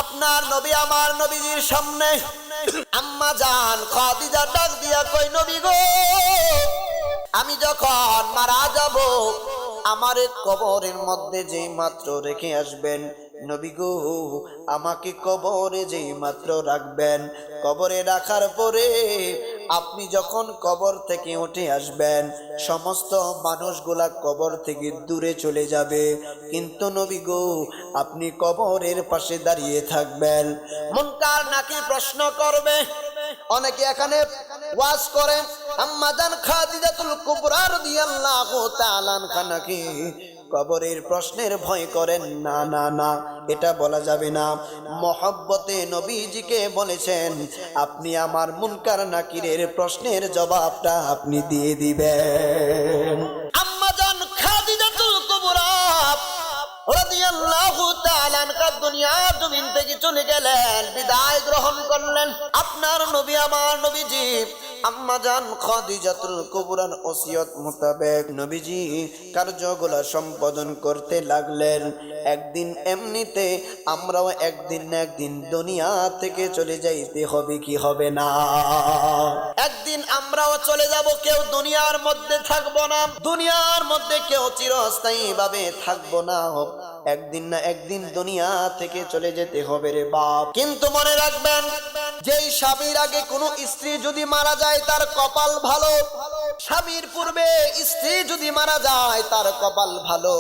আপনার নবী আমার নবীজির সামনে আম্মা জান খাদিজা ডাক দিয়া কই, নবী গো, আমি যখন মারা যাব আমার কবরের মধ্যে যেই মাত্র রেখে আসবেন, নবী গো, আমাকে কবরে যেই মাত্র রাখবেন, কবরে রাখার পরে আপনি যখন কবর থেকে উঠে আসবেন সমস্ত মানুষগুলা কবর থেকে দূরে চলে যাবে, কিন্তু নবী গো, আপনি কবরের পাশে দাঁড়িয়ে থাকবেন। মুনকার নাকির প্রশ্ন করবে। অনেকে এখানে ওয়াজ করে আম্মা জান খাদিজাতুল কুবরা রাদিয়াল্লাহু তাআলা আনহা নাকি কবরের প্রশ্নের ভয় করেন। না না না, এটা বলা যাবে না। মহব্বতে নবীজিকে বলেছেন আপনি আমার মুনকার নাকিরের প্রশ্নের জবাবটা আপনি দিয়ে দিবেন। আম্মা জান খাদিজাতুল কুবরা রাদিয়াল্লাহু তাআলা আনহা দুনিয়ার জমিন থেকে চলে গেলেন, বিদায় গ্রহণ করলেন। আপনার নবী আমার নবীজি আম্মা জান খাদিজাতুল কুবরার ওসিয়ত মোতাবেক নবীজি কার্যগুলো সম্পাদন করতে লাগলেন। একদিন এমনিতে আমরাও একদিন না একদিন দুনিয়া থেকে চলে যাইতে হবে কি হবে না? একদিন আমরাও চলে যাব, কেউ দুনিয়ার মধ্যে থাকবো না, দুনিয়ার মধ্যে কেউ চিরস্থায়ী ভাবে থাকবো না। একদিন না একদিন দুনিয়া থেকে চলে যেতে হবে রে বাপ। কিন্তু মনে রাখবেন, যেই স্বামীর আগে কোনো স্ত্রী যদি মারা যায় তার কপাল ভালো, স্বামীর পূর্বে স্ত্রী যদি মারা যায় তার কপাল ভালো।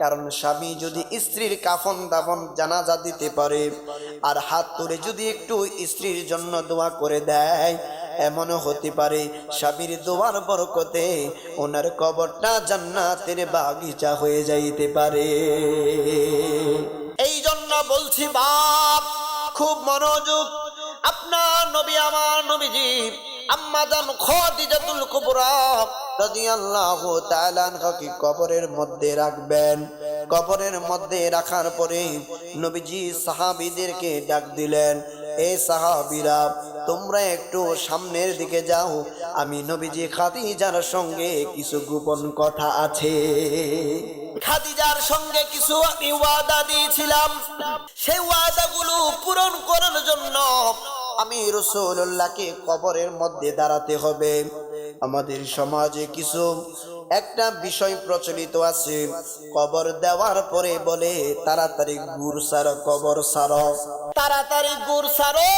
কারণ স্বামী যদি স্ত্রীর কাফন দাফন জানাজা দিতে পারে আর হাত তুলে যদি একটু স্ত্রীর জন্য দোয়া করে দেয়, এমনও হতে পারে স্বামীর দোয়ার বরকতে ওনার কবরটা জান্নাতের বাগিচা হয়ে যাইতে পারে। এই জন্য বলছি বাপ, খুব মনোযোগ। আপনার নবী আমার নবীজি আম্মা জান খাদিজাতুল কুবরা রাদিয়াল্লাহু তাআলা আনহাকে কবরের মধ্যে রাখবেন। কবরের মধ্যে রাখার পরে নবীজি সাহাবীদেরকে ডাক দিলেন, এই সাহাবীরা তোমরা একটু সামনের দিকে যাও, আমি নবীজি খাদিজার সঙ্গে কিছু গোপন কথা আছে। খাদিজার সঙ্গে কিছু আমি ওয়াদা দিয়েছিলাম, সেই ওয়াদাগুলো পূরণ করার জন্য আমি রাসূলুল্লাহকে কবরের মধ্যে দাঁড়াতে হবে। আমাদের সমাজে কিছু একটা বিষয় প্রচলিত আছে, কবর দেওয়ার পরে বলে তাড়াতাড়ি গুড় সারো, কবর সারো, তাড়াতাড়ি গুড় সারো,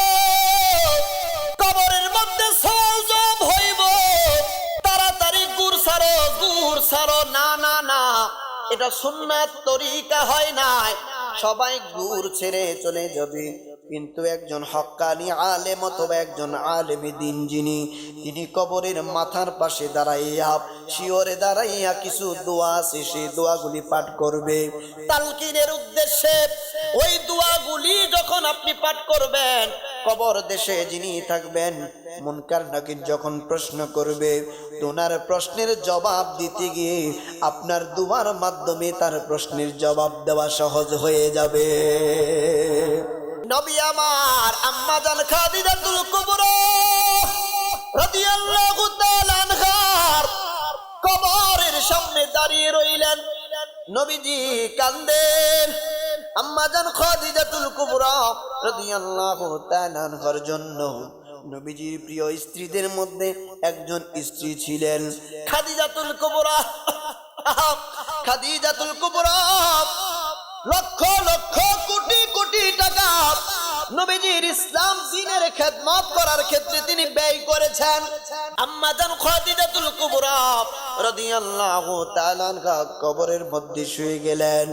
কবরের মধ্যে সওয়াব হইব, তাড়াতাড়ি গুড় সারো, গুড় সারো। না না না, এটা সুন্নাত তরিকা হয় না। সবাই গুড় ছেড়ে চলে যাবে, কিন্তু একজন হক্কানি আলেম অথবা একজন আলেমী দ্বীন যিনি, তিনি কবরের মাথার পাশে দাঁড়াইয়া শিওরে দাঁড়াইয়া কিছু দোয়া আছে, সেই দোয়াগুলি পাঠ করবে তালকিনের উদ্দেশ্যে। ওই দোয়াগুলি যখন আপনি পাঠ করবেন, কবর দেশে যিনি থাকবেন মুনকার নাকির যখন প্রশ্ন করবে, ওনার প্রশ্নের জবাব দিতে গিয়ে আপনার দোয়ার মাধ্যমে তার প্রশ্নের জবাব দেওয়া সহজ হয়ে যাবে। নবী আমার আম্মা জান খাদিজাতুল কুবরা রাদিয়াল্লাহু তাআলা আনহার কবরের সামনে দাঁড়িয়ে রইলেন। নবীজি কান্দেন। আম্মা জান খাদিজাতুল কুবরা রাদিয়াল্লাহু তাআলা আনহার জন্য নবীজির প্রিয় স্ত্রীদের মধ্যে একজন স্ত্রী ছিলেন খাদিজাতুল কুবরা। খাদিজাতুল কুবরা লক্ষ লক্ষ কোটি কোটি টাকা নবীজির ইসলাম দ্বীনের খেদমত করার ক্ষেত্রে তিনি ব্যয় করেছেন। আম্মা জান খাদিজাতুল কুবরা রাদিয়াল্লাহু তাআলা আনহা কবরের মধ্যে শুয়ে গেলেন।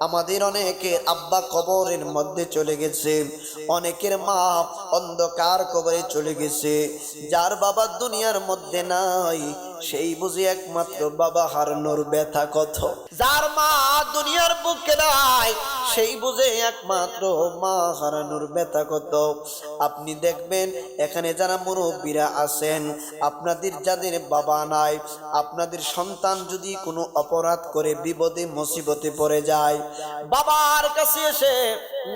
আমাদের অনেকের আব্বা কবরের মধ্যে চলে গেছে, অনেকের মা অন্ধকার কবরে চলে গেছে। যার বাবা দুনিয়ার মধ্যে নাই সেই বুঝি একমাত্র বাবা হারানোর ব্যথা কত। যার মা দুনিয়ার বুকে নাই সেই বুঝে একমাত্র মা হারানোর ব্যথা কত। আপনি দেখবেন এখানে যারা মুরব্বীরা আছেন, আপনাদের যাদের বাবা নাই, আপনাদের সন্তান যদি কোনো অপরাধ করে বিপদে মুসিবতে পড়ে যায়, বাবার কাছে এসে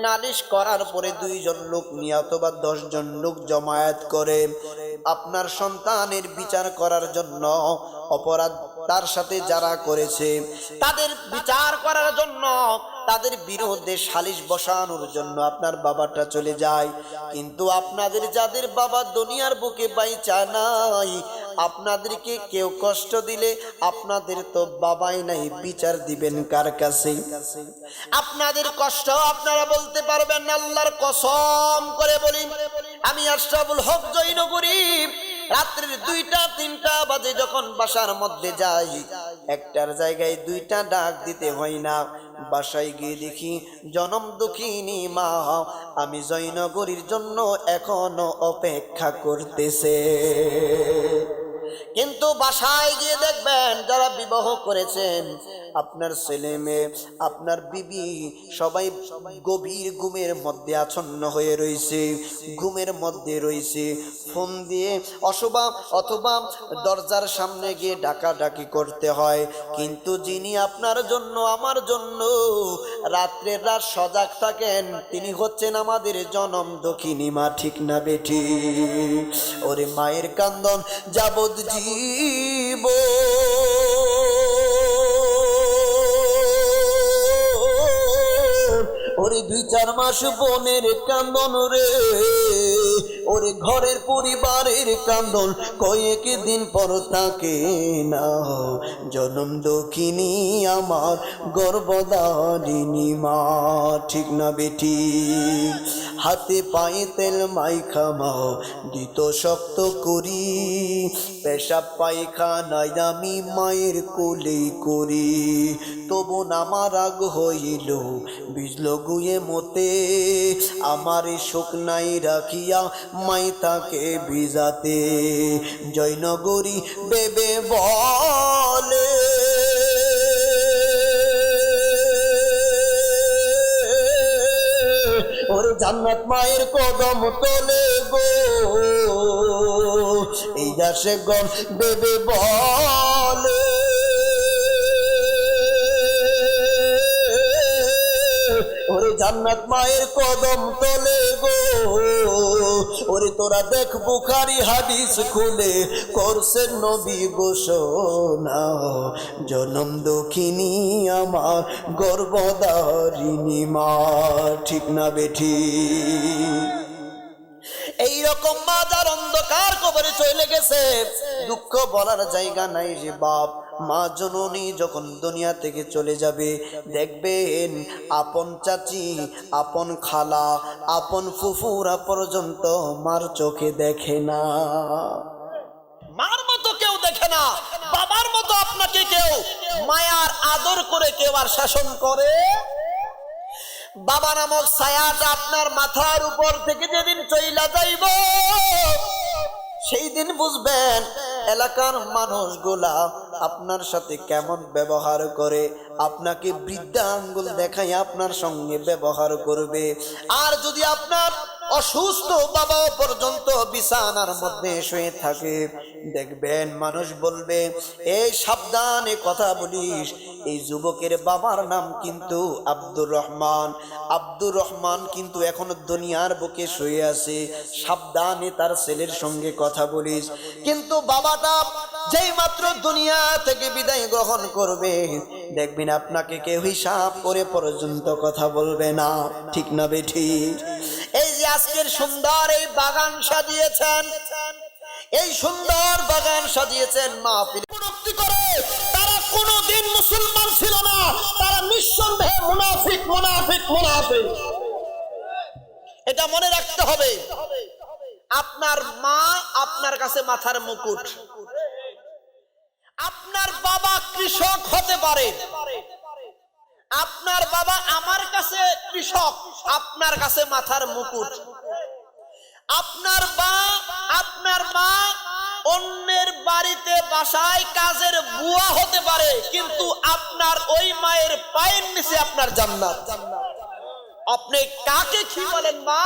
নালিশ করার পরে 2 জন লোক নিয়ে অথবা 10 জন লোক জমায়েত করে আপনার সন্তানের বিচার করার জন্য, অপরাধ তার সাথে যারা করেছে তাদের বিচার করার জন্য তাদের বিরুদ্ধে সালিশ বসানোর জন্য আপনার বাবাটা চলে যায়। কিন্তু আপনাদের যাদের বাবা দুনিয়ার বুকে বাইচা নাই, আপনাদেরকে কেউ কষ্ট দিলে আপনাদের তো বাবাই নাই, বিচার দিবেন কার কাছে? আপনাদের কষ্ট আপনারা বলতে পারবেন না। আল্লাহর কসম করে বলি, আমি আশরাফুল হক জয়নগরী রাত্রির 2টা-3টা বাজে যখন বাসার মধ্যে যাই, একটার জায়গায় 2টা ডাক দিতে হয় না। বাসায় গিয়ে দেখি জনম দুঃখিনী মা আমি জয়নগরীর জন্য এখনো অপেক্ষা করতেছে। কিন্তু বাসায় গিয়ে দেখবেন যারা বিবাহ করেছেন, আপনার ছেলে মেয়ে, আপনার বিবি সবাই গভীর ঘুমের মধ্যে আচ্ছন্ন হয়ে রয়েছে, ঘুমের মধ্যে রয়েছে। ফোন দিয়ে অথবা দরজার সামনে গিয়ে ডাকাডাকি করতে হয়। কিন্তু যিনি আপনার জন্য আমার জন্য রাত্রের রাত সজাগ থাকেন, তিনি হচ্ছেন আমাদের জনম দক্ষিণী মা। ঠিক না বেঠি? ওরে মায়ের কান্দন যাবৎ জীব ওরে 2-4 মাস বোনের কান্দন রে, ওরে ঘরের পরিবারের কান্দন কয়েক দিন পর থাকে না। জনম দক্ষিণী আমার গর্ভধারিণী মা। ঠিক না বেটি? হাতে পায়ে তেল মাইখা মা দিত শক্ত করি, পেশাব পায়খানায় আমি মায়ের কোলে করি। তবু আমার রাগ হইল বিজল গুয়ে মতে, আমার শোক নাই রাখিয়া মাই তাকে ভিজাতে। জয়নগরী বেবে বলে ওরে জান্নাত মায়ের কদম তোলে গো, এই যাসে গম বেবে বলে ওরে জান্নাত মায়ের কদম তোলে গো। ওরে তোরা দেখ বুখারী হাদিস খুলে করছেন নবী ঘোষণা, জনম দক্ষিণী আমার গর্ভধারিণী মা। ঠিক না বেঠি? এইরকম মা যার অন্ধকার কবরে চলে গেছে, দুঃখ বলার জায়গা নাই রে বাপ। মা জননী যখন দুনিয়া থেকে চলে যাবে, দেখবেন আপন চাচি, আপন খালা, আপন ফুফুরা পর্যন্ত মার চোখে দেখে না। মার মতো কেউ দেখে না, বাবার মতো আপনাকে কেউ মায়ার আদর করে কেউ আর শাসন করে। বাবা নামক ছায়াটা আপনার মাথার উপর থেকে যেদিন চইলা যাইব, সেই দিন বুঝবেন এলাকার মানুষগুলা আপনার সাথে কেমন ব্যবহার করে। আপনাকে বৃদ্ধা আঙ্গুল দেখাই আপনার সঙ্গে ব্যবহার করবে। আর যদি আপনার অসুস্থ বাবা পর্যন্ত বিছানার মধ্যে শুয়ে থাকে, দেখবেন মানুষ বলবে এই সাবধানে কথা বলিস, এই যুবকের বাবার নাম কিন্তু আব্দুর রহমান। আব্দুর রহমান কিন্তু এখনো দুনিয়ার বুকে শুয়ে আছে, সাবধানে তার ছেলের সঙ্গে কথা বলিস। কিন্তু বাবাটা যেই মাত্র দুনিয়া থেকে বিদায় গ্রহণ করবে, দেখবেন আপনাকে কেউ হিসাব করে পর্যন্ত কথা বলবে না। ঠিক না বেঠি? এই যে আজকের সুন্দর এই বাগান সাজিয়েছেন, এই সুন্দর বাগান সাজিয়েছেন মাহফিল প্রযুক্তি করে, তারা কোনোদিন মুসলমান ছিল না, তারা নিঃসন্দেহে মুনাফিক মুনাফিক মুনাফিক। এটা মনে রাখতে হবে। আপনার মা আপনার কাছে মাথার মুকুট, আপনার বাবা কৃষক হতে পারে, আপনার বাবা আমার কাছে কৃষক, আপনার কাছে মাথার মুকুট। আপনার মা অন্যের বাড়িতে বাসায় কাজের বুয়া হতে পারে, কিন্তু আপনার ওই মায়ের পায়ের নিচে আপনার জান্নাত। আপনি কাকে কি বলেন মা?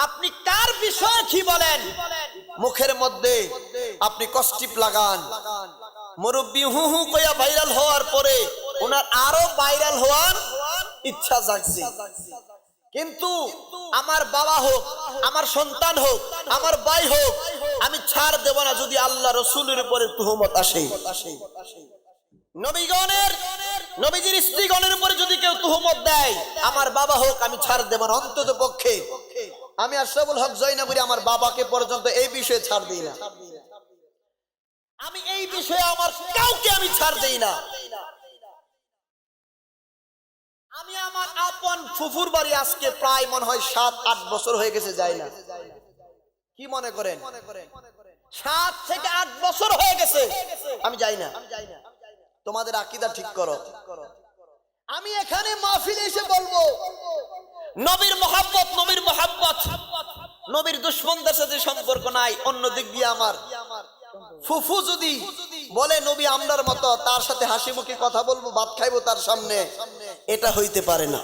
আপনি কার বিষয়ে কি বলেন? মুখের মধ্যে আপনি কষ্টিপ লাগান, মুরব্বী হু হু কইয়া ভাইরাল হওয়ার পরে ওনার আরো ভাইরাল হওয়ার ইচ্ছা জাগছে। কিন্তু আমার বাবা হোক, আমার সন্তান হোক, আমার ভাই হোক, আমি ছাড় দেব না যদি আল্লাহ রসুলের উপরে তুহমত আসে। নবীজির স্ত্রীগণের উপরে যদি কেউ তুহমত দেয়, আমার বাবা হোক, আমি ছাড় দেব না। অন্তত পক্ষে আমি আশরাফুল হক জয়নাপুরি আমার বাবাকে পর্যন্ত এই বিষয়ে ছাড় দিই না। আমি এই বিষয়ে আমার কাউকে আমি ছাড় দেই না। আমি আমার আপন ফুফুর বাড়ি আজকে প্রায় মনে হয় 7-8 বছর হয়ে গেছে, যাই না। কি মনে করেন? 7 থেকে 8 বছর হয়ে গেছে আমি যাই না। তোমাদের আকীদা ঠিক করো। আমি এখানে মাহফিলে এসে বলবো নবীর মহব্বত, নবীর মহব্বত, নবীর দুশমনদের সাথে সম্পর্ক নাই। অন্য দিক দিয়ে আমার ফুফু যদি বলে নবী আমরার মতো, তার সাথে হাসি মুখে কথা বলবো, ভাত খাইবো তার সামনে, এটা হইতে পারে না।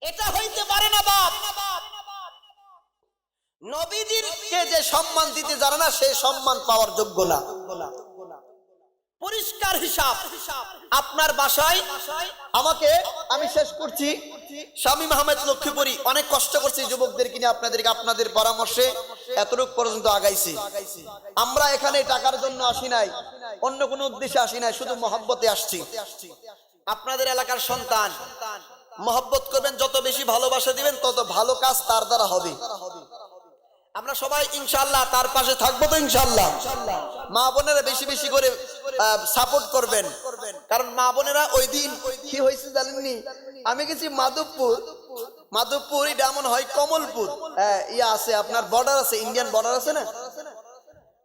এটা হইতে পারে না বাপ। নবীজিকে যে সম্মান দিতে জানে না, সেই সম্মান পাওয়ার যোগ্য না। পরিষ্কার হিসাব। আপনার বাসায় আমাকে, আমি শেষ করছি, শামীম আহমেদ লক্ষ্মীপুরী অনেক কষ্ট করছি যুবকদেরকে নিয়ে, আপনাদের পরামর্শে এতটুক পর্যন্ত আগাইছি। আমরা এখানে টাকার জন্য আসি নাই, অন্য কোনো উদ্দেশ্যে আসি নাই, শুধু মহব্বতে আসছি। আপনাদের এলাকার সন্তান, মহব্বত করবেন, যত বেশি ভালোবাসা দিবেন তত ভালো কাজ তার দ্বারা হবে। আমরা সবাই ইনশাআল্লাহ তার পাশে থাকবো তো ইনশাআল্লাহ। মা বোনেরা বেশি বেশি করে সাপোর্ট করবেন, কারণ মা বোনেরা ওই দিন কি হয়েছে জানেননি? আমি গেছি মাধবপুর, এটা এমন হয় কমলপুর, ইয়া আছে আপনার বর্ডার আছে, ইন্ডিয়ান বর্ডার আছে না।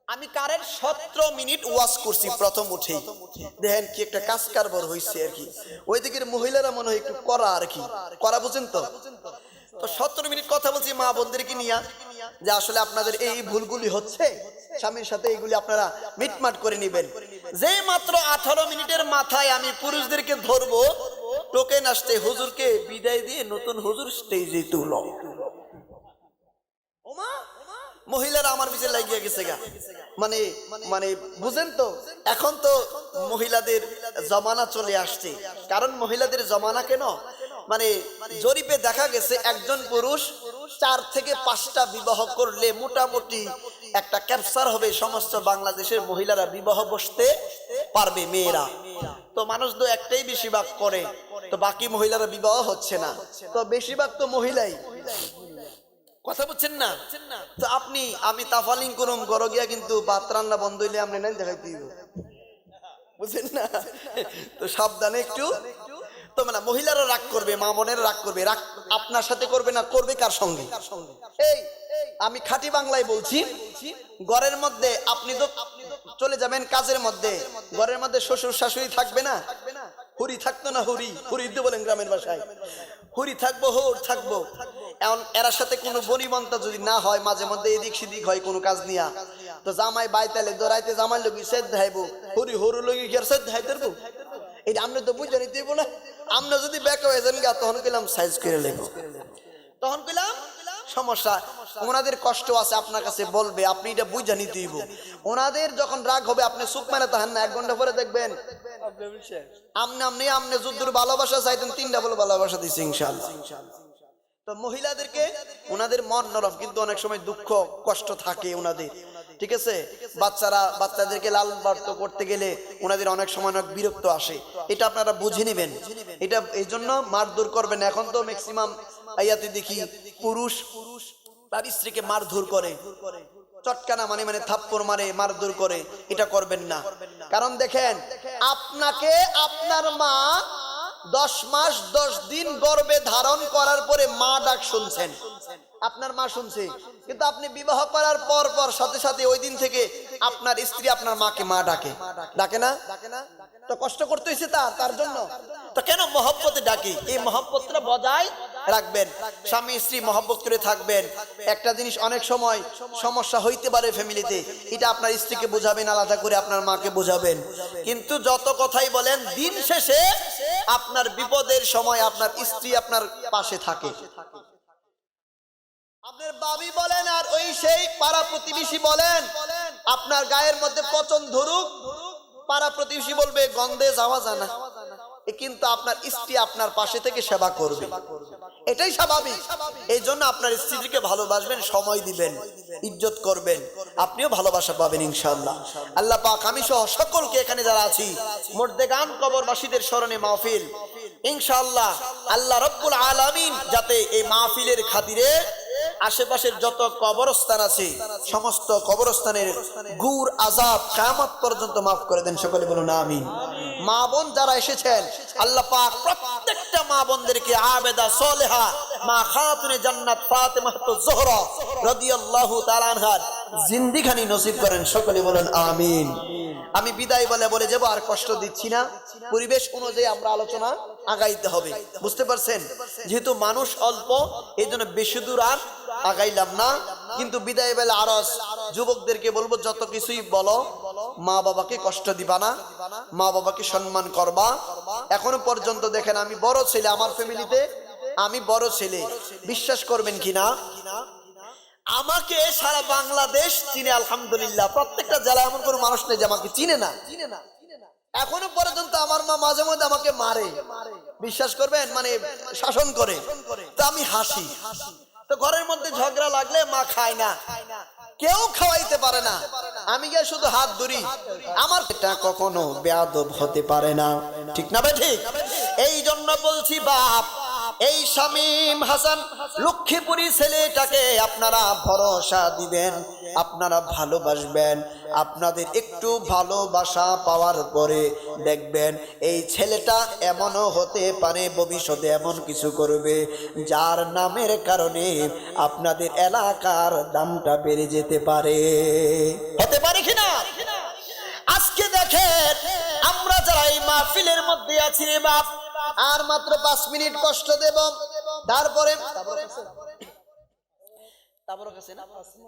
আমি কারেন্ট 17 মিনিট ওয়াচ করছি প্রথম উঠেই। দেখেন কি একটা কাজ কারবার হয়েছে আর কি। ওই দিকের মহিলারা মনে হয় একটু করা আর কি, করা বুঝেন তো। তো 17 মিনিট কথা বলছি মা বোনদেরকে নিয়ে, যে আসলে আপনাদের এই ভুলগুলি হচ্ছে, স্বামীর সাথে এইগুলি আপনারা মিটমাট করে নেবেন। যে মাত্র 18 মিনিটের মাথায় আমি পুরুষদেরকে ধরবো, টোকেন আসতে হুজুরকে বিদায় দিয়ে নতুন হুজুর স্টেজে তুলো। ওমা, মহিলারা আমার পিছে লাগিয়ে গেছে গা। মানে মানে বুঝেন তো, এখন তো মহিলাদের জমানা চলে আসছে। কারণ মহিলাদের জমানা কেন, মানে জরিপে দেখা গেছে একজন পুরুষ 4 থেকে 5টা বিবাহ করলে মোটামুটি একটা ক্যাপচার হবে, সমস্ত বাংলাদেশের মহিলারা বিবাহ বসতে পারবে, মেয়েরা। তো মানুষ তো একটাই বেশিরভাগ করে, তো বাকি মহিলারা বিবাহ হচ্ছে না, তো বেশিরভাগ তো মহিলাই। কথা বুঝছেন না? তো আমি তাফালিং করুম গড় গিয়া, কিন্তু ভাত রান্না বন্ধ হইলে আপনি নাই দেখাই দিব, বুঝছেন না? তো সাবধানে একটু। তো মানে মহিলারা রাগ করবে, মা বোনেরা রাগ করবে, রাগ আপনার সাথে করবে না, করবে কার সঙ্গে? এই আমি খাঁটি বাংলায় বলছি, ঘরের মধ্যে আপনি তো চলে যাবেন কাজের মধ্যে, ঘরের মধ্যে শ্বশুর শাশুড়ি থাকবে না? হুরি থাকতো না, হুরি তো বলেন গ্রামের ভাষায়, হুরি থাকবো, হোর থাকবো। এখন এর সাথে কোনো বনিবন্তা যদি না হয়, মাঝে মধ্যে এদিক সেদিক হয় কোনো কাজ নিয়া, তো জামাই বাইতালে দৌড়াইতে জামাই লগি সেদ ধাইবো, হুরি হরু লগি গিয়ে সেদ ধাই ধরবো। এটা আমরা তো বুঝে নিতে না। আমরা যদি ব্যাক হয়ে যান গা, তখন কইলাম সাইজ করে লেবো, তখন কইলাম সমস্যা। ওনাদের কষ্ট আছে, আপনার কাছে বলবে, আপনি এটা বুঝে নিতে হইব। ওনাদের যখন রাগ হবে, আপনি চুপ মেরে তাহান না, 1 ঘন্টা পরে দেখবেন আমনে যুদ্ধর ভালোবাসা চাইতেন, 3টা বলে ভালোবাসা দিচ্ছে ইনশাআল্লাহ। তো মহিলাদেরকে, ওনাদের মন নরম, কিন্তু অনেক সময় দুঃখ কষ্ট থাকে ওনাদের, ঠিক আছে? বাচ্চাদেরকে লালন পালন করতে গেলে ওনাদের অনেক সময় অনেক বিরক্ত আসে, এটা আপনারা বুঝে নেবেন। এটা এই জন্য মারধর করবেন। এখন তো ম্যাক্সিমাম আয়াতে দেখি পুরুষ তার স্ত্রীকে মারধর করে, চটকানা মানে থাপ্পড় মারে, মারধর করে। এটা করবেন না। কারণ দেখেন, আপনাকে আপনার মা 10 মাস 10 দিন গর্ভে ধারণ করার পরে মা ডাক শুনছেন, আপনার মা শুনছে, কিন্তু আপনি বিবাহ করার পর সাথে সাথে ওই দিন থেকে আপনার স্ত্রী আপনার মাকে মা ডাকে, ডাকে না? তো কষ্ট করতে হয়েছে তার জন্য। তো কেন মহব্বতে ডাকে? এই মহব্বতটা বজায় রাখবেন, স্বামী স্ত্রী মহব্বত করে থাকবেন। একটা জিনিস, অনেক সময় সমস্যা হইতে পারে ফ্যামিলিতে, এটা আপনার স্ত্রীকে বোঝাবেন, আলাদা করে আপনার মাকে বোঝাবেন। কিন্তু যত কথাই বলেন, দিন শেষে আপনার বিপদের সময় আপনার স্ত্রী আপনার পাশে থাকে। আপনার বাবি বলেন আর ওই সেই পাড়া প্রতিবেশী বলেন, আপনার গায়ের মধ্যে পচন ধরুক, পাড়া প্রতিবেশী বলবে গন্ধে যাওয়া যায় না, কিন্তু আপনার স্ত্রী আপনার পাশে থেকে সেবা করবে, এটাই স্বাভাবিক। এই জন্য আপনার স্ত্রীকে ভালোবাসবেন, সময় দিবেন, ইজ্জত করবেন, আপনিও ভালোবাসা পাবেন ইনশাআল্লাহ। আল্লাহ পাক আমি সহ সকলকে এখানে যারা আছি মুর্দেগান কবরবাসীদের স্মরণে মাহফিল ইনশাআল্লাহ আল্লাহ রাব্বুল আলামিন যাতে এই মাহফিলের খাতিরে আশেপাশের যত কবরস্থান আছে সমস্ত কবরস্থানের গুর আযাব কিয়ামত পর্যন্ত মাফ করে দেন, সকলে বলুন আমিন। মা বোন যারা এসেছেন আল্লাহ পাক প্রত্যেকটা মা বোনদেরকে আবেদা সলেহা মা খাতুনে জান্নাত ফাতেমা যোহরা রাদিয়াল্লাহু তাআলা আনহার জিন্দেগানি নসিব করেন, সকলে বলুন আমিন। আমি বিদায় বলে যাব, আর কষ্ট দিচ্ছি না, পরিবেশ অনুযায়ী আমরা আলোচনা আগাইতে হবে, বুঝতে পারছেন? যেহেতু মানুষ অল্প এই জন্য বেশি দূর আর আগাইলাম না, কিন্তু বিদায় বেলা আরস যুবকদেরকে বলবো যত কিছুই বলো মা বাবাকে কষ্ট দিবা না, মা বাবাকে সম্মান করবা। এখনো পর্যন্ত দেখেন আমি বড় ছেলে, আমার ফ্যামিলিতে আমি বড় ছেলে, বিশ্বাস করবেন কিনা আমাকে সারা বাংলাদেশ চিনে আলহামদুলিল্লাহ। প্রত্যেকটা জেলায় এমন কোনো মানুষ নেই যে আমাকে চিনে না। এখনো পর্যন্ত আমার মা মাঝে মধ্যে আমাকে মারে, বিশ্বাস করবেন, মানে শাসন করে, তো আমি হাসি। তো ঘরের মধ্যে ঝগড়া লাগলে মা খায় না, কেউ খাওয়াইতে পারে না, আমি গিয়ে শুধু হাত ধরি। আমার এটা কখনো বেয়াদব হতে পারে না, ঠিক না ভাই? ঠিক। এই জন্য বলছি বাপ, এই শামীম হাসান লক্ষ্মীপুরি ছেলেটাকে আপনারা ভরসা দিবেন, আপনারা ভালোবাসবেন। আপনাদের একটু ভালোবাসা পাওয়ার পরে দেখবেন এই ছেলেটা এমনও হতে পারে ভবিষ্যতে এমন কিছু করবে যার নামের কারণে আপনাদের এলাকার দামটা বেড়ে যেতে পারে, হতে পারে কিনা? আজকে দেখেন আমরা যারা এই মাহফিলের মধ্যে আছি রে বাপ, আর মাত্র 5 মিনিট কষ্ট দেব, তারপরে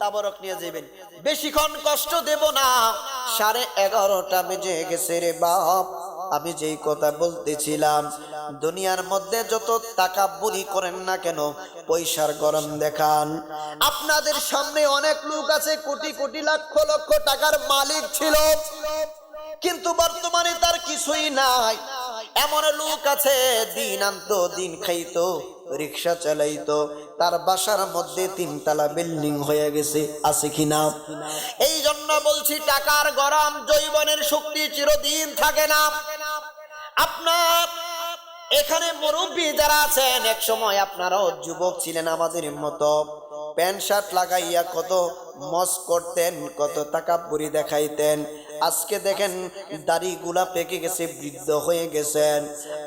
তাবরক নিয়ে যাবেন, বেশিক্ষণ কষ্ট দেব না। 11:30 বেজে গেছে রে বাপ। আমি যেই কথা বলতেছিলাম, দুনিয়ার মধ্যে যত তাকাব্বুরি করেন না কেন, পয়সার গরম দেখান, আপনাদের সামনে অনেক লোক আছে কোটি কোটি লক্ষ লক্ষ টাকার মালিক ছিল, কিন্তু বর্তমানে তার কিছুই নাই। এমন লোক আছে দিন আনতো দিন খাইতো, রিক্সা চালাইতো, তার বাসার মধ্যে 3 তলা বিল্ডিং হয়ে গেছে, আছে কিনা? এই জন্য বলছি টাকার গরম যৌবনের শক্তি চিরদিন থাকে না। আপনার এখানে মুরব্বী যারা আছেন, এক সময় আপনারাও যুবক ছিলেন আমাদের মতো, প্যান্ট শার্ট লাগাইয়া কত মজ করতেন, কত তাকাব্বুরি দেখাইতেন। আজকে দেখেন দাড়িগুলা পেকে গেছে, বৃদ্ধ হয়ে গেছেন।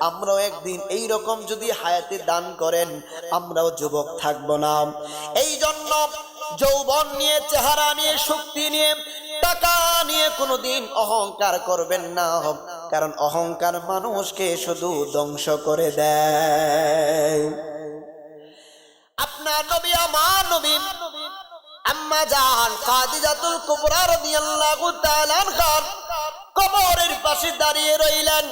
আমরাও একদিন এই রকম যদি হায়াতে দান করেন আমরাও যুবক থাকব না। এই জন্য যৌবন নিয়ে, চেহারা নিয়ে, শক্তি নিয়ে, টাকা নিয়ে কোনোদিন অহংকার করবেন না, কারণ অহংকার মানুষকে শুধু ধ্বংস করে দেয়। আপনার নবী আমার নবী আম্মা জান খাদিজাতুল কুবরা রাদিয়াল্লাহু তাআলা আনহা কবরের পাশে দাঁড়িয়ে রইলেন।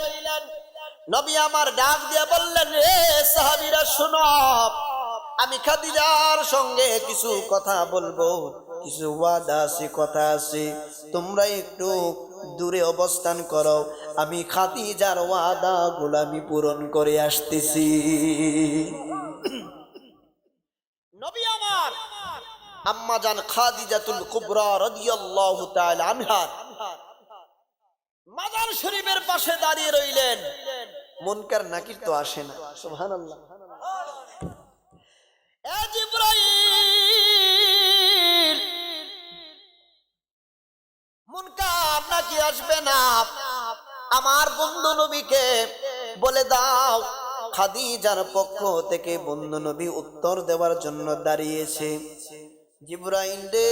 নবী আমার ডাক দিয়ে বললেন, হে সাহাবীরা শুনো, আমি খাদিজার সঙ্গে কিছু কথা বলবো, কিছু ওয়াদা আছে, কথা আছে, তোমরা একটু দূরে অবস্থান করো, আমি খাদিজার ওয়াদা গুলো আমি পূরণ করে আসতেছি। নবী আমার আম্মা জান খাদিজাতুল কুবরা রাদিয়াল্লাহু তাআলা আনহা মাজার শরীফের পাশে দাঁড়িয়ে রইলেন। মুনকার নাকির তো আসে না, সুবহানাল্লাহ। এ জিবরাইল, মুনকার নাকির আসবে না, আমার বন্ধু নবীকে বলে দাও খাদিজার পক্ষ থেকে বন্ধু নবী উত্তর দেওয়ার জন্য দাঁড়িয়েছে। জিবরাইল রে,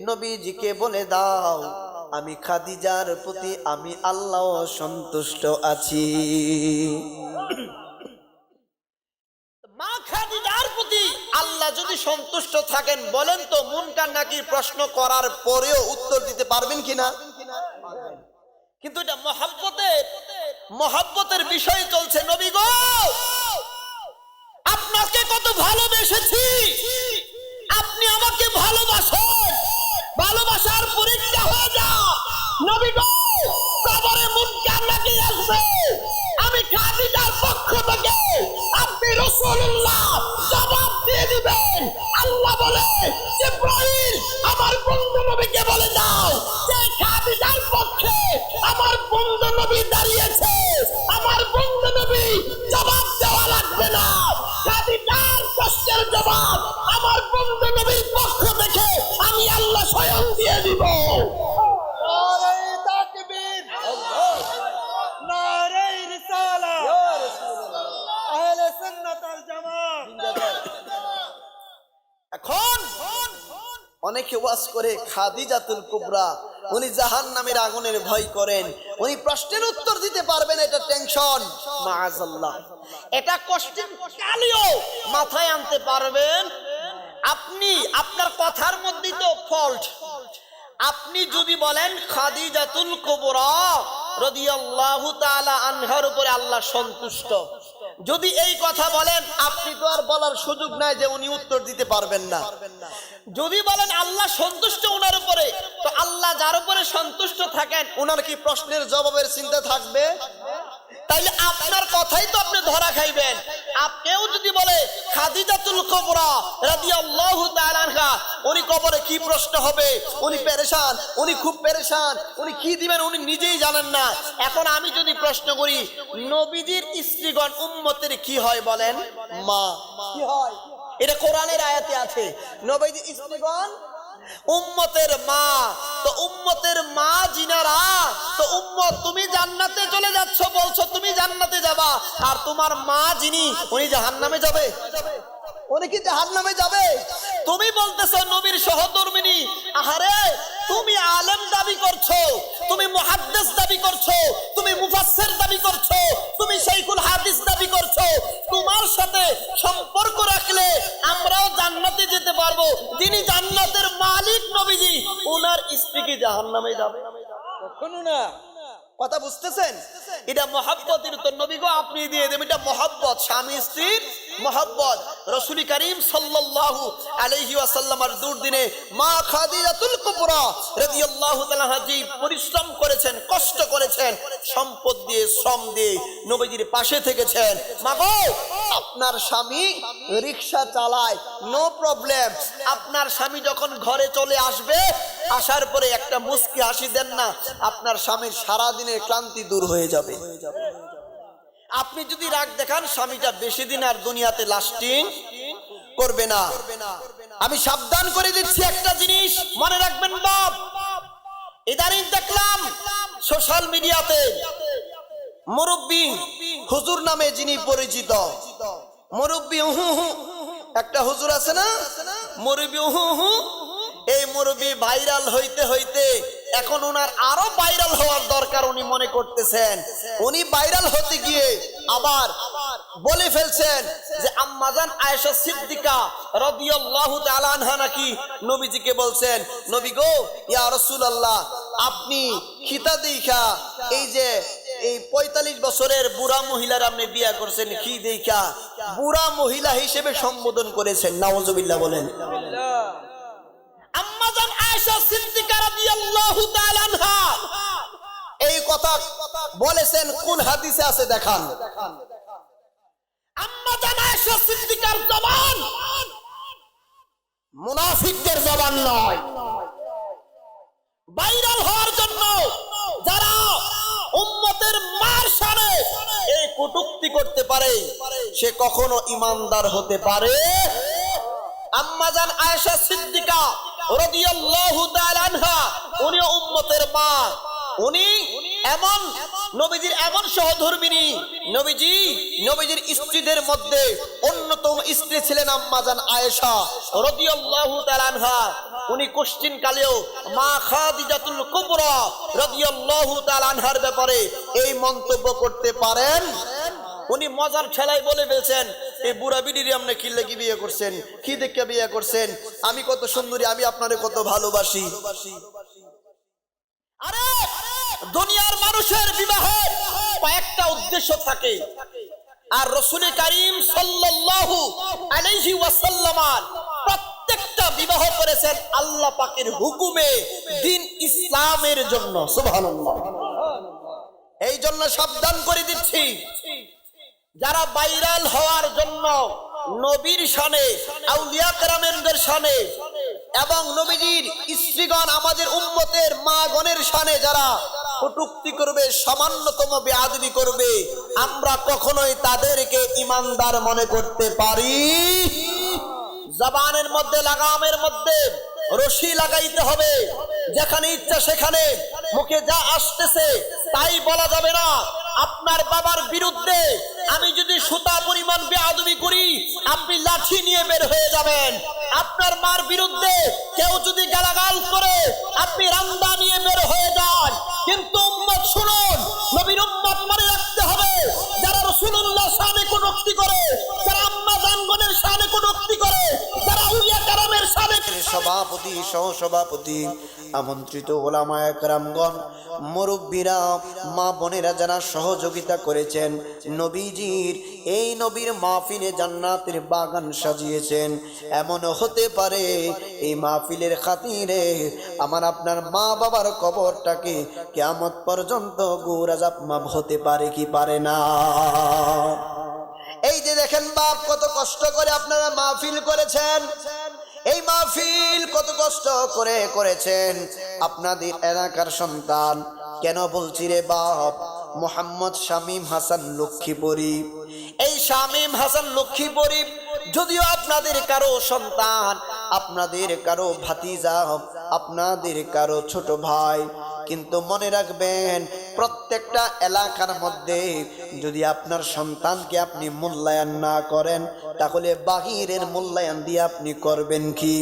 নবীজিকে বলে দাও আমি খাদিজার প্রতি আমি আল্লাহ সন্তুষ্ট আছি। মা খাদিজার প্রতি আল্লাহ যদি সন্তুষ্ট থাকেন, বলেন তো মুনকার নাকির প্রশ্ন করার পরেও উত্তর দিতে পারবেন কিনা? কিন্তু এটা মহব্বতের বিষয় চলছে। নবী গো, আপনাকে কত ভালোবেসেছি, আপনি আমাকে ভালোবাসেন, ভালোবাসার পরীক্ষা হয়ে যা। নবী গো, কবরে মুনকার নাকির আসবে, আমি রাসূলুল্লাহ জবাব দিয়ে দিবেন। আল্লাহ বলে, জিবরাইল আমার বন্ধু নবীকে বলে দাও যে খাদিজার পক্ষে আমার বন্ধু নবী দাঁড়িয়েছে, আমার বন্ধু নবী জবাব দেওয়া লাগবে না। খাদিজার প্রশ্নের জবাব আমার বন্ধু নবীর পক্ষ থেকে আমি আল্লাহ স্বয়ং দিয়ে দিব। নারে তাকবীর, নারে রিসালাত, আহলে সুন্নাত ওয়াল জামাত। এখন অনেকে ওয়াজ করে খাদিজাতুল কুবরা উনি জাহান্নামের আগুনের ভয় করেন, উনি প্রশ্নের উত্তর দিতে পারবেন, এটা টেনশন মাআযাল্লাহ, এটা কষ্টের কালিও মাথায় আনতে পারবেন আপনি। আপনার কথার মধ্যেই তো ফল্ট। আপনি যদি বলেন খাদিজাতুল কুবরা রাদিয়াল্লাহু তাআলা আনহার উপরে আল্লাহ সন্তুষ্ট, যদি এই কথা বলেন আপনি তো আর বলার সুযোগ নাই যে উনি উত্তর দিতে পারবেন না। যদি বলেন আল্লাহ সন্তুষ্ট ওনার উপরে, তো আল্লাহ যার উপরে সন্তুষ্ট থাকেন ওনার কি প্রশ্নের জবাবের চিন্তা থাকবে? তাইলে আপনার কথাই তো আপনি ধরা খাইবেন। আপনিও যদি বলে খাদিজাতুল কুবরা রাদিয়াল্লাহু তাআলা আনহা, উনি কবরে কি প্রশ্ন হবে, উনি পেরেশান, উনি খুব পেরেশান, উনি কি দিবেন উনি নিজেই জানেন না। এখন আমি যদি প্রশ্ন করি নবীজির স্ত্রীগণ উম্মতের কি হয় বলেন? মা। কি হয়? এটা কোরআনের আয়াতে আছে, নবীজির স্ত্রীগণ উম্মতের মা। তো উম্মতের মা জিনারা, তো উম্মত তুমি জান্নাতে চলে যাচ্ছ, বলছো তুমি জান্নাতে যাবা, আর তোমার মা যিনি উনি জাহান্নামে যাবে? উনি কি জাহান্নামে যাবে? তুমি বলতেছো নবীর সহধর্মিনী, আহারে তুমি আলেম দাবি করছো, তুমি মুহাদ্দিস দাবি করছো, তুমি মুফাসসির দাবি করছো, তুমি শাইখুল হাদিস দাবি করছো, তোমার সাথে সম্পর্ক রাখলে আমরাও জান্নাতে যেতে পারবো। যিনি জান্নাতের মালিক নবীজি, ওনার স্ত্রী কি জাহান্নামে যাবে? কখনো না। কথা বুঝতেছেন? এটা মহব্বতের তো নবী গো আপনি দিয়ে দেবেন, এটা মহব্বত, স্বামী স্ত্রীর মহব্বত। রাসূল করিম সাল্লাল্লাহু আলাইহি ওয়াসাল্লামের দুর্দিনে মা খাদিজাতুল কুবরা রাদিয়াল্লাহু তাআলা জি পরিশ্রম করেছেন, কষ্ট করেছেন, সম্পদ দিয়ে শ্রম দিয়ে নবীজির পাশে থেকেছেন। মা গো আপনার স্বামী রিকশা চালায়, নো প্রবলেম, আপনার স্বামী যখন ঘরে চলে আসবে, আসার পরে একটা মুস্কি হাসি দেন না, আপনার স্বামীর সারা দিনের ক্লান্তি দূর হয়ে যাবে। আপনি যদি রাগ দেখান, স্বামীটা বেশি দিন আর দুনিয়াতে লাস্টিং করবে না। আমি সাবধান করে দিচ্ছি একটা জিনিস মনে রাখবেন বাপ। ইদানিং দেখলাম সোশ্যাল মিডিয়াতে মুরব্বি হুজুর নামে যিনি পরিচিত, মুরব্বি একটা হুজুর আছে না, মুরব্বি এই মুরব্বি ভাইরাল হইতে হইতে এখন ওনার আরো ভাইরাল হওয়ার দরকার উনি মনে করতেছেন। উনি ভাইরাল হতে গিয়ে আবার বলে ফেলছেন যে আম্মাজান আয়েশা সিদ্দিকা রাদিয়াল্লাহু তাআলা আনহা নাকি নবীজিকে বলছেন, নবী গো ইয়া রাসূলুল্লাহ, আপনি খিতা দেখা এই যে এই 45 বছরের বুড়া মহিলার আপনি বিয়ে করছেন, কি দেখা বুড়া মহিলা হিসেবে সম্বোধন করেছেন? নাউজুবিল্লাহ বলেন। আম্মাজান আয়েশা সিদ্দিকা রাদিয়াল্লাহু তাআলা আনহা এই কথা বলেছেন কোন হাদিসে আছে দেখান। আম্মাজান আয়েশা সিদ্দিকার জবান মুনাফিকদের জবান নয়। ভাইরাল হওয়ার জন্য যারা উম্মতের মার শানে এই কটূক্তি করতে পারে, সে কখনো ঈমানদার হতে পারে। আম্মাজান আয়েশা সিদ্দিকা রাদিয়াল্লাহু তাআলা আনহা উনি উম্মতের মা, উনি এমন নবীজির এমন সহধর্মিনী, নবীজির স্ত্রীদের মধ্যে অন্যতম স্ত্রী ছিলেন আম্মাজান আয়েশা রাদিয়াল্লাহু তাআলা আনহা। উনি কোশ্চিন কালেও মা খাদিজাতুল কুবরা রাদিয়াল্লাহু তাআলা আনহার ব্যাপারে এই মন্তব্য করতে পারেন। উনি মজার ছেলাই বলে ফেলছেন, এই বুড়া বিড়িরে আপনি কি লাগি বিয়ে করছেন, কি দেখে বিয়ে করছেন, আমি কত সুন্দরী, আমি আপনারে কত ভালোবাসি। আরে দুনিয়ার মানুষের বিবাহে কয়েকটা উদ্দেশ্য থাকে, আর রাসূল করিম সাল্লাল্লাহু আলাইহি ওয়াসাল্লাম প্রত্যেকটা বিবাহ করেছেন আল্লাহ পাকের হুকুমে, দ্বীন ইসলামের জন্য। সুবহানাল্লাহ। এই জন্য সাবধান করে দিচ্ছি, যারা ভাইরাল হওয়ার জন্য নবীর শানে, আউলিয়া কেরামের শানে এবং নবীজির স্ত্রীগণ আমাদের উম্মতের মা গণের শানে যারা কটূক্তি করবে, সামান্যতম বেয়াদবি করবে, আমরা কখনোই তাদেরকে ইমানদার মনে করতে পারি? জবানের মধ্যে, লাগামের মধ্যে রশি লাগাইতে হবে। যেখানে ইচ্ছা সেখানে মুখে যা আসতেছে তাই বলা যাবে না। আপনার বাবার বিরুদ্ধে আমি যদি সুতা পরিমাণ বেয়াদবি করি, আপনি লাঠি নিয়ে বের হয়ে যাবেন। আপনার মার বিরুদ্ধে কেউ যদি গালাগাল করে, আপনি রান্দা নিয়ে বের হয়ে যান। কিন্তু উম্মত শুনুন, নবীর উম্মত মনে রাখতে হবে, যারা রাসূলুল্লাহ শানে কটূক্তি করে, যারা আম্মা জানগণের শানে কটূক্তি করে, যারা আউলিয়া কেরামের শানে, সভাপতি, সহসভাপতি, আমন্ত্রিত ওলামায়ে কেরামগণ, মুরব্বীরা, মা বোনেরা যারা সহযোগিতা করেছেন, নবীজির এই নবীর মাহফিলে জান্নাতের বাগান সাজিয়েছেন। এমন হতে পারে এই মাহফিলের খাতিরে আমার আপনার মা বাবার কবরটাকে কিয়ামত পর্যন্ত গুরাজাব মাপ হতে পারে কি পারে না? এই যে দেখেন বাপ, কত কষ্ট করে আপনারা মাহফিল করেছেন। এই মাহফিল কত কষ্ট করে করেছেন। আপনাদের এলাকার সন্তান, কেন বলছি রে বাপ, মোহাম্মদ শামীম হাসান লক্ষ্মীপুরী। এই শামীম হাসান লক্ষ্মীপুরী যদিও আপনাদের কারো সন্তান, আপনাদের কারো ভাতিজা, আপনাদের কারো ছোট ভাই, কিন্তু মনে রাখবেন প্রত্যেকটা এলাকার মধ্যে যদি আপনার সন্তানকে আপনি মূল্যায়ন না করেন, তাহলে বাহিরের মূল্যায়ন দিয়ে আপনি করবেন কি?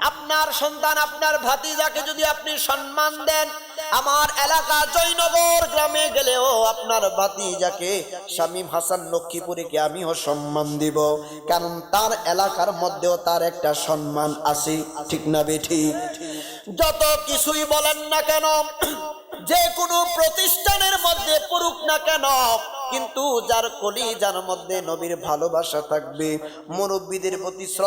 আপনার সন্তান, আপনার ভাতিজাকে যদি আপনি সম্মান দেন, আমার এলাকা জয়নগর গ্রামে গেলেও আপনার ভাতিজাকে শামীম হাসান লক্ষ্মীপুরীকে আমিও সম্মান দিব, কারণ তার এলাকার মধ্যেও তার একটা সম্মান আছে, ঠিক না বেঠিক? যত কিছুই বলেন না কেন, যে কোনো প্রতিষ্ঠানের মধ্যে পড়ুক না কেন, কিন্তু যার কলিজার মধ্যে নবীর ভালোবাসা থাকবে, মুরব্বীদের প্রতি